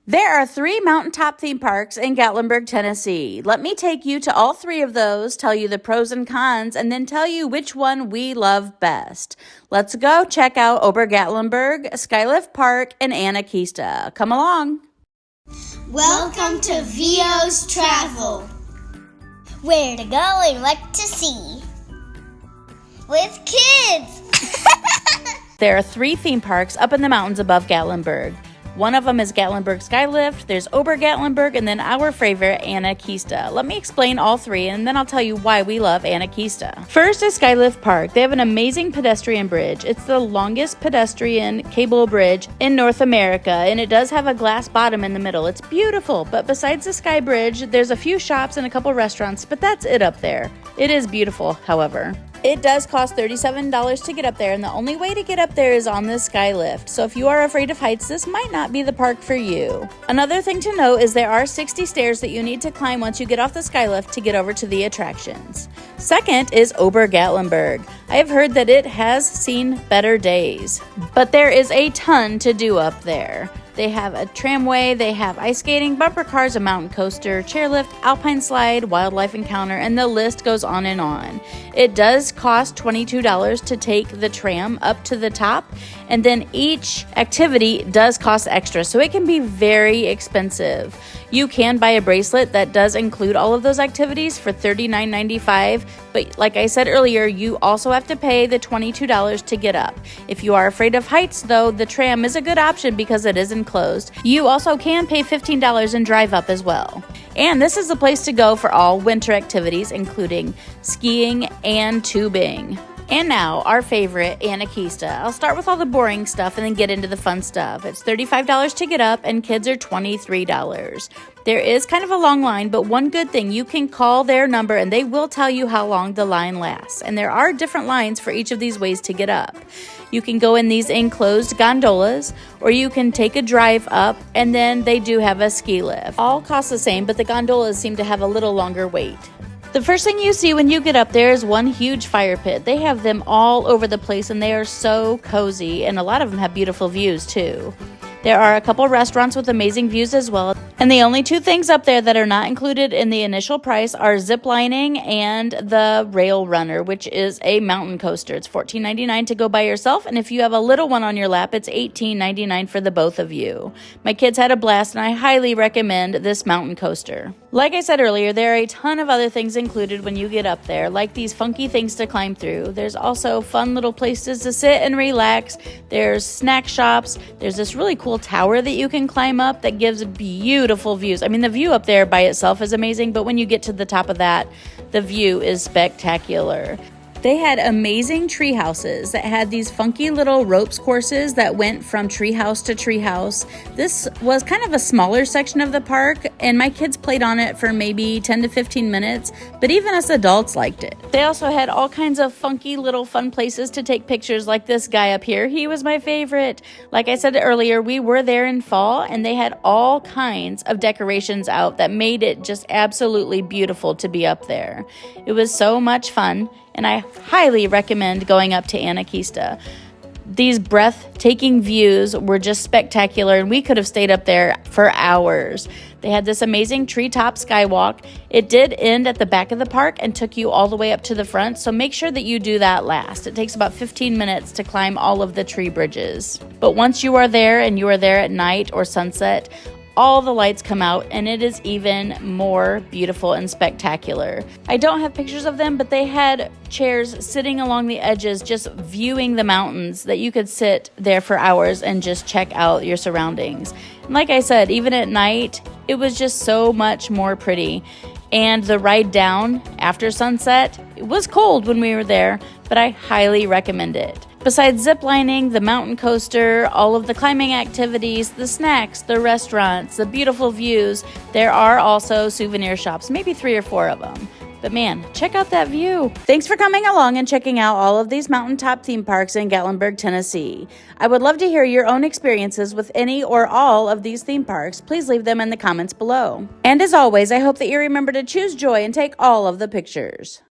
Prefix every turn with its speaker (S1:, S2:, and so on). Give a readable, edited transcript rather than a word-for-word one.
S1: There are 3 mountaintop theme parks in Gatlinburg, Tennessee. Let me take you to all 3 of those, tell you the pros and cons, and then tell you which one we love best. Let's go check out Ober Gatlinburg, Skylift Park, and Anakeesta. Come along.
S2: Welcome to VO's Travel. Where to go and what to see. With kids.
S1: There are 3 theme parks up in the mountains above Gatlinburg. One of them is Gatlinburg Skylift, there's Ober Gatlinburg, and then our favorite, Anakeesta. Let me explain all 3, and then I'll tell you why we love Anakeesta. First is Skylift Park. They have an amazing pedestrian bridge. It's the longest pedestrian cable bridge in North America, and it does have a glass bottom in the middle. It's beautiful, but besides the Sky Bridge, there's a few shops and a couple restaurants, but that's it up there. It is beautiful, however. It does cost $37 to get up there, and the only way to get up there is on the Skylift. So if you are afraid of heights, this might not be the park for you. Another thing to note is there are 60 stairs that you need to climb once you get off the Skylift to get over to the attractions. Second is Ober Gatlinburg. I have heard that it has seen better days, but there is a ton to do up there. They have a tramway, they have ice skating, bumper cars, a mountain coaster, chairlift, alpine slide, wildlife encounter, and the list goes on and on. It does cost $22 to take the tram up to the top, and then each activity does cost extra, so it can be very expensive. You can buy a bracelet that does include all of those activities for $39.95, but like I said earlier, you also have to pay the $22 to get up. If you are afraid of heights, though, the tram is a good option because it is enclosed. You also can pay $15 and drive up as well. And this is the place to go for all winter activities, including skiing and tubing. And now, our favorite, Anakeesta. I'll start with all the boring stuff and then get into the fun stuff. It's $35 to get up, and kids are $23. There is kind of a long line, but one good thing, you can call their number and they will tell you how long the line lasts. And there are different lines for each of these ways to get up. You can go in these enclosed gondolas, or you can take a drive up, and then they do have a ski lift. All cost the same, but the gondolas seem to have a little longer wait. The first thing you see when you get up there is one huge fire pit. They have them all over the place, and they are so cozy, and a lot of them have beautiful views too. There are a couple restaurants with amazing views as well. And the only 2 things up there that are not included in the initial price are zip lining and the rail runner, which is a mountain coaster. It's $14.99 to go by yourself, and if you have a little one on your lap, it's $18.99 for the both of you. My kids had a blast, and I highly recommend this mountain coaster. Like I said earlier, there are a ton of other things included when you get up there, like these funky things to climb through. There's also fun little places to sit and relax. There's snack shops. There's this really cool tower that you can climb up that gives beautiful views. I mean, the view up there by itself is amazing, but when you get to the top of that, the view is spectacular. They had amazing tree houses that had these funky little ropes courses that went from tree house to tree house. This was kind of a smaller section of the park, and my kids played on it for maybe 10 to 15 minutes, but even us adults liked it. They also had all kinds of funky little fun places to take pictures, like this guy up here. He was my favorite. Like I said earlier, we were there in fall, and they had all kinds of decorations out that made it just absolutely beautiful to be up there. It was so much fun, and I highly recommend going up to Anakeesta. These breathtaking views were just spectacular, and we could have stayed up there for hours. They had this amazing treetop skywalk. It did end at the back of the park and took you all the way up to the front, so make sure that you do that last. It takes about 15 minutes to climb all of the tree bridges. But once you are there, and you are there at night or sunset, all the lights come out, and it is even more beautiful and spectacular. I don't have pictures of them, but they had chairs sitting along the edges just viewing the mountains that you could sit there for hours and just check out your surroundings. And like I said, even at night, it was just so much more pretty. And the ride down after sunset, it was cold when we were there, but I highly recommend it. Besides ziplining, the mountain coaster, all of the climbing activities, the snacks, the restaurants, the beautiful views, there are also souvenir shops, maybe 3 or 4 of them. But man, check out that view. Thanks for coming along and checking out all of these mountaintop theme parks in Gatlinburg, Tennessee. I would love to hear your own experiences with any or all of these theme parks. Please leave them in the comments below. And as always, I hope that you remember to choose joy and take all of the pictures.